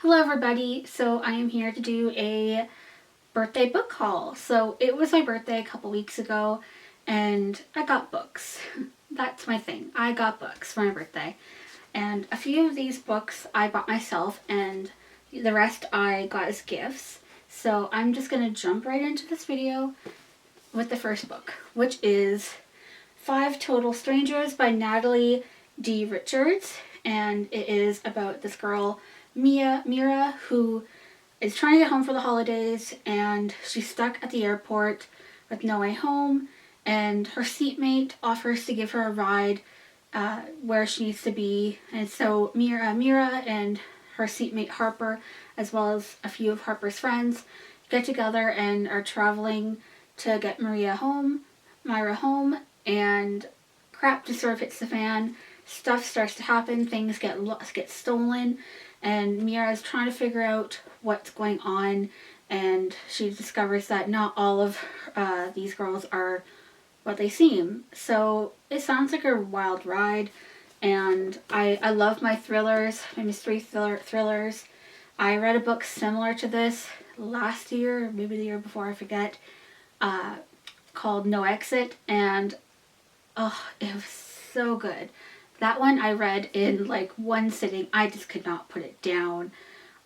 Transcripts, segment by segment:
Hello everybody, so I am here to do a birthday book haul. So it was my birthday a couple weeks ago and I got books. That's my thing. I got books for my birthday. And a few of these books I bought myself and the rest I got as gifts. So I'm just going to jump right into this video with the first book, which is 5 Total Strangers by Natalie D. Richards. And it is about this girl Mira, who is trying to get home for the holidays, and she's stuck at the airport with no way home, and her seatmate offers to give her a ride where she needs to be. And so Mira and her seatmate Harper, as well as a few of Harper's friends, get together and are traveling to get Myra home, and crap just sort of hits the fan. Stuff starts to happen, things get stolen, and Mira is trying to figure out what's going on, and she discovers that not all of these girls are what they seem. So it sounds like a wild ride, and I love my thrillers, my mystery thrillers. I read a book similar to this last year, maybe the year before, I forget, called No Exit, and oh, it was so good. That one I read in like one sitting. I just could not put it down.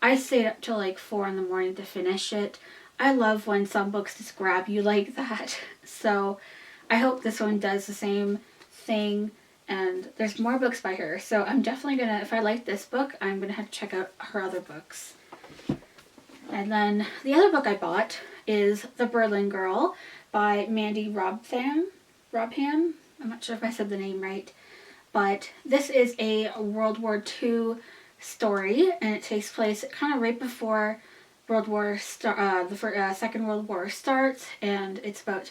I stayed up till like 4 in the morning to finish it. I love when some books just grab you like that. So I hope this one does the same thing. And there's more books by her. So I'm definitely gonna, if I like this book, I'm gonna have to check out her other books. And then the other book I bought is The Berlin Girl by Mandy Robotham. I'm not sure if I said the name right. But this is a World War II story, and it takes place kind of right before the Second World War starts, and it's about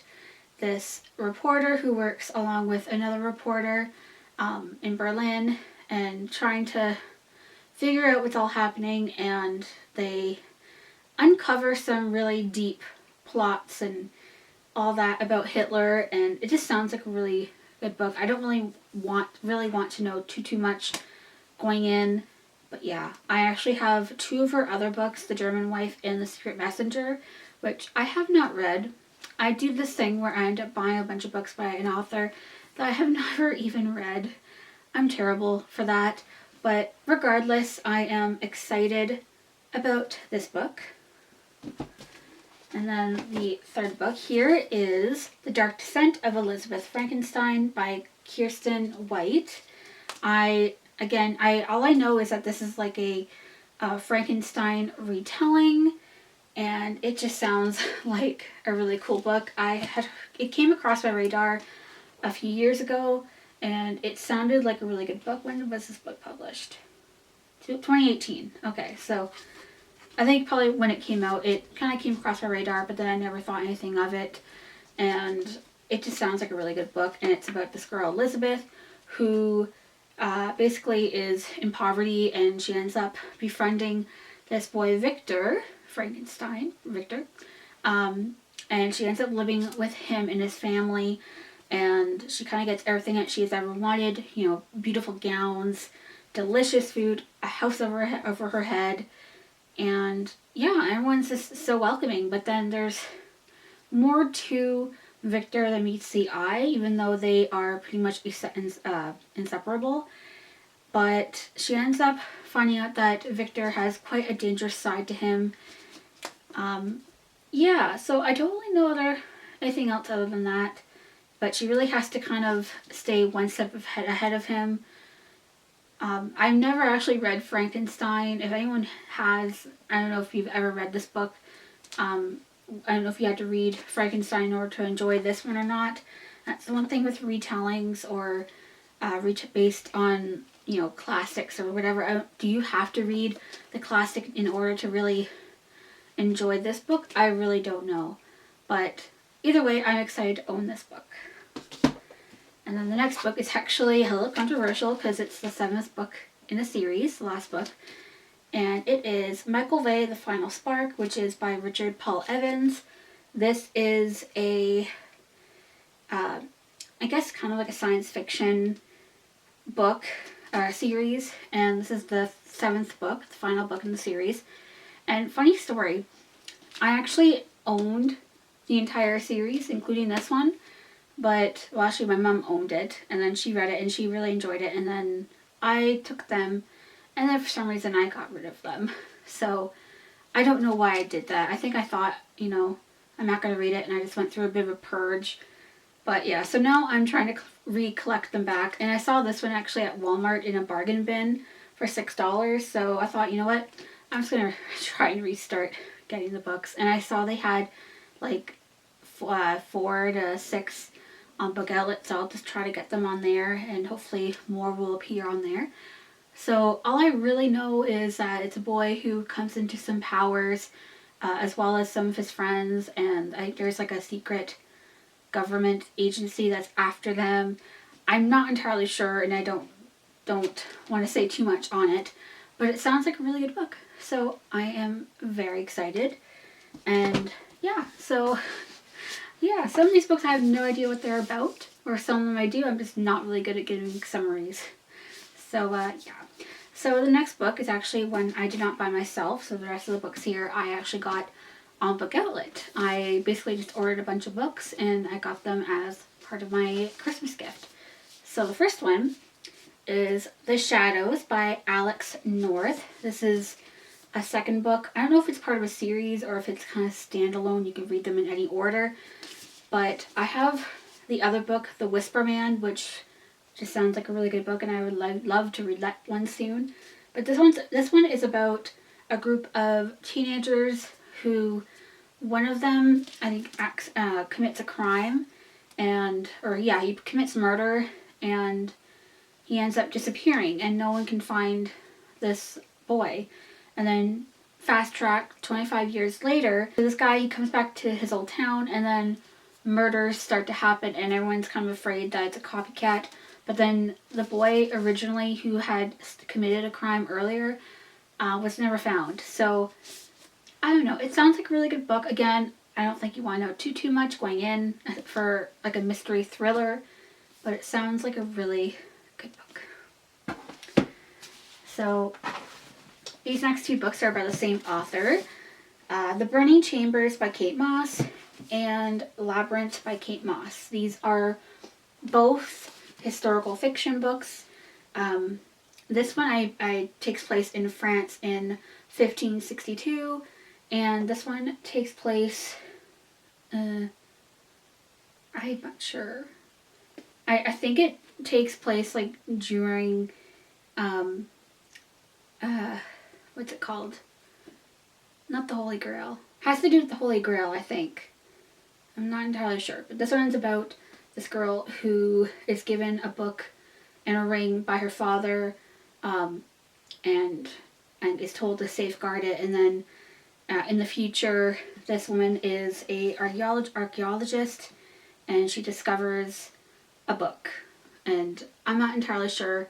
this reporter who works along with another reporter in Berlin and trying to figure out what's all happening, and they uncover some really deep plots and all that about Hitler, and it just sounds like a really good book. I don't really want to know too much going in, but yeah, I actually have 2 of her other books, The German Wife and The Secret Messenger, which I have not read. I do this thing where I end up buying a bunch of books by an author that I have never even read. I'm terrible for that, but regardless, I am excited about this book. And then the third book here is The Dark Descent of Elizabeth Frankenstein by Kiersten White. All I know is that this is like a Frankenstein retelling, and it just sounds like a really cool book. It came across my radar a few years ago, and it sounded like a really good book. When was this book published? 2018. Okay, so I think probably when it came out, it kind of came across my radar, but then I never thought anything of it. And it just sounds like a really good book. And it's about this girl, Elizabeth, who basically is in poverty, and she ends up befriending this boy, Frankenstein. And she ends up living with him and his family. And she kind of gets everything that she's ever wanted. You know, beautiful gowns, delicious food, a house over her head. And yeah, everyone's just so welcoming. But then there's more to Victor than meets the eye, even though they are pretty much inseparable. But she ends up finding out that Victor has quite a dangerous side to him. Yeah, so I don't really know anything else other than that. But she really has to kind of stay one step ahead of him. I've never actually read Frankenstein. If anyone has, I don't know if you've ever read this book. I don't know if you had to read Frankenstein in order to enjoy this one or not. That's the one thing with retellings or based on, you know, classics or whatever. Do you have to read the classic in order to really enjoy this book? I really don't know. But either way, I'm excited to own this book. And then the next book is actually a little controversial because it's the 7th book in the series, the last book. And it is Michael Vey, The Final Spark, which is by Richard Paul Evans. This is I guess kind of like a science fiction book series, and this is the 7th book, the final book in the series. And funny story, I actually owned the entire series, including this one, but, well, actually my mom owned it, and then she read it and she really enjoyed it, and then I took them, and then for some reason I got rid of them. So I don't know why I did that. I think I thought, you know, I'm not going to read it, and I just went through a bit of a purge. But yeah, so now I'm trying to recollect them back, and I saw this one actually at Walmart in a bargain bin for $6, so I thought, you know what, I'm just going to try and restart getting the books. And I saw they had like 4 to 6 on Book Outlet, so I'll just try to get them on there, and hopefully more will appear on there. So all I really know is that it's a boy who comes into some powers, as well as some of his friends, and there's like a secret government agency that's after them. I'm not entirely sure, and I don't want to say too much on it, but it sounds like a really good book. So I am very excited. And yeah, so yeah, some of these books I have no idea what they're about, or some of them I do. I'm just not really good at giving summaries. So yeah. So the next book is actually one I did not buy myself. So the rest of the books here I actually got on Book Outlet. I basically just ordered a bunch of books and I got them as part of my Christmas gift. So the first one is The Shadows by Alex North. This is a second book. I don't know if it's part of a series or if it's kind of standalone. You can read them in any order. But I have the other book, The Whisper Man, which just sounds like a really good book, and I would love to read that one soon. But this one is about a group of teenagers who, one of them I think commits a crime, he commits murder, and he ends up disappearing, and no one can find this boy. And then fast track 25 years later, this guy, he comes back to his old town, and then murders start to happen, and everyone's kind of afraid that it's a copycat. But then the boy originally who had committed a crime earlier was never found. So I don't know. It sounds like a really good book. Again, I don't think you want to know too much going in for like a mystery thriller, but it sounds like a really good book. So these next 2 books are by the same author. The Burning Chambers by Kate Mosse and Labyrinth by Kate Mosse. These are both historical fiction books. This one I takes place in France in 1562, and this one takes place, I'm not sure. I think it takes place like during, what's it called? Not the Holy Grail. Has to do with the Holy Grail, I think. I'm not entirely sure, but this one's about this girl who is given a book and a ring by her father, and is told to safeguard it. And then in the future, this woman is a archaeologist, and she discovers a book. And I'm not entirely sure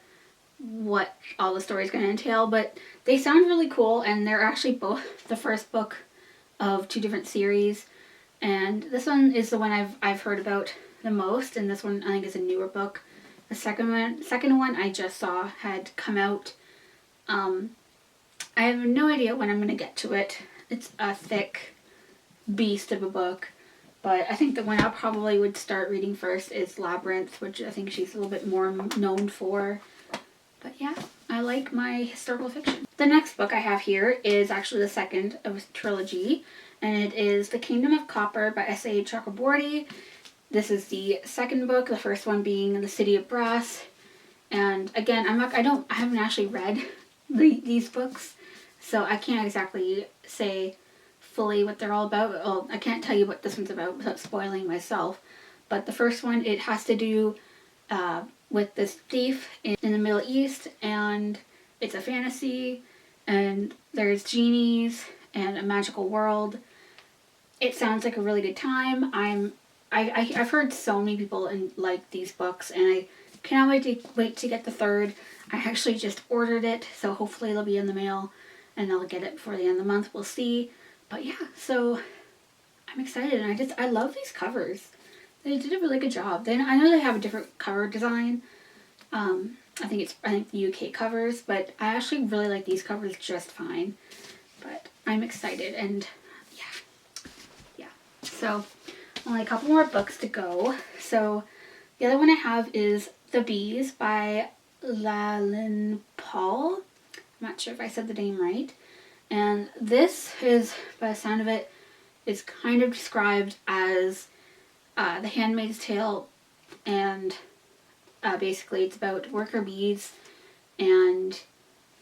what all the story is going to entail, but they sound really cool, and they're actually both the first book of 2 different series. And this one is the one I've heard about the most, and this one I think is a newer book. The second one I just saw had come out. I have no idea when I'm going to get to it. It's a thick beast of a book, but I think the one I probably would start reading first is Labyrinth, which I think she's a little bit more known for. But yeah, I like my historical fiction. The next book I have here is actually the second of a trilogy, and it is The Kingdom of Copper by S.A. Chakraborty. This is the second book, the first one being The City of Brass. And again, I haven't actually read these books, so I can't exactly say fully what they're all about. Well, I can't tell you what this one's about without spoiling myself. But the first one, it has to do with this thief in the Middle East, and it's a fantasy, and there's genies and a magical world. It sounds like a really good time. I've heard so many people like these books, and I cannot wait to get the third. I actually just ordered it, so hopefully it'll be in the mail, and I'll get it before the end of the month. We'll see. But yeah, so I'm excited, and I love these covers. They did a really good job. I know they have a different cover design, I think the UK covers, but I actually really like these covers just fine. But I'm excited, and yeah. So only a couple more books to go. So the other one I have is The Bees by Laline Paull. I'm not sure if I said the name right. And this is, by the sound of it, is kind of described as The Handmaid's Tale, and basically it's about worker bees, and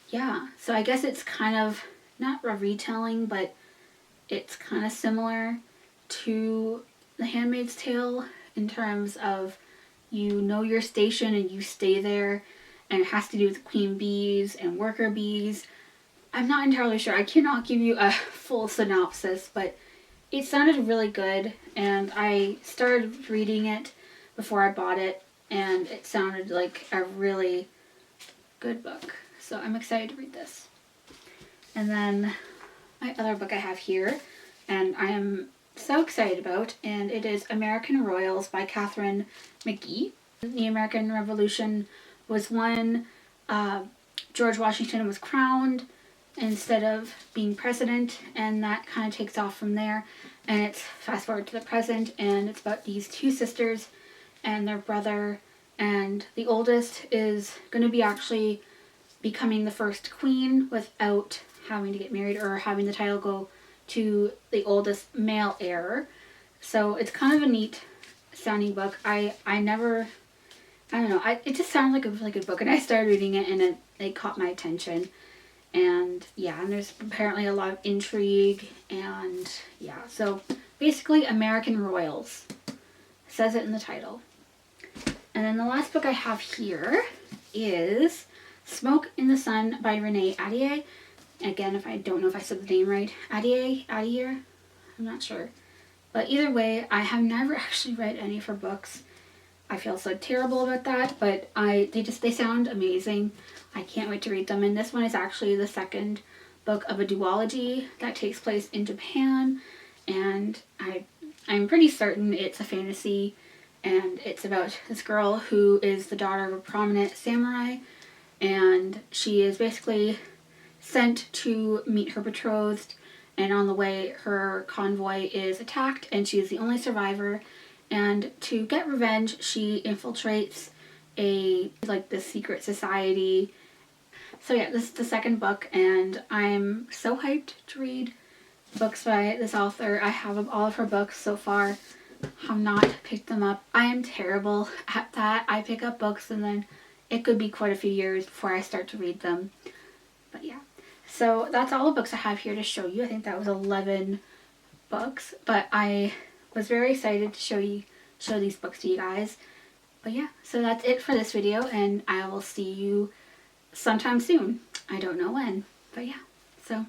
yeah, so I guess it's kind of not a retelling, but it's kind of similar to The Handmaid's Tale in terms of you know your station and you stay there, and it has to do with queen bees and worker bees. I'm not entirely sure. I cannot give you a full synopsis, but it sounded really good, and I started reading it before I bought it, and it sounded like a really good book. So I'm excited to read this. And then my other book I have here, and I am so excited about, and it is American Royals by Kathrine McGee. The American Revolution was when George Washington was crowned instead of being president, and that kind of takes off from there, and it's fast forward to the present, and it's about these two sisters and their brother, and the oldest is going to be actually becoming the first queen without having to get married or having the title go to the oldest male heir. So it's kind of a neat sounding book. I don't know, it just sounded like a really good book, and I started reading it, and it caught my attention. And yeah, and there's apparently a lot of intrigue, and yeah, so basically American Royals. It says it in the title. And then the last book I have here is Smoke in the Sun by Renee Ahdieh. Again, if I don't know if I said the name right. Ahdieh? I'm not sure. But either way, I have never actually read any of her books. I feel so terrible about that, but they sound amazing. I can't wait to read them. And this one is actually the second book of a duology that takes place in Japan, and I'm pretty certain it's a fantasy, and it's about this girl who is the daughter of a prominent samurai, and she is basically sent to meet her betrothed, and on the way her convoy is attacked, and she is the only survivor. And to get revenge, she infiltrates the secret society. So yeah, this is the second book, and I'm so hyped to read books by this author. I have all of her books so far. Have not picked them up. I am terrible at that. I pick up books and then it could be quite a few years before I start to read them. But yeah, so that's all the books I have here to show you. I think that was 11 books, but I was very excited to show these books to you guys. But yeah, so that's it for this video, and I will see you sometime soon. I don't know when, but yeah. So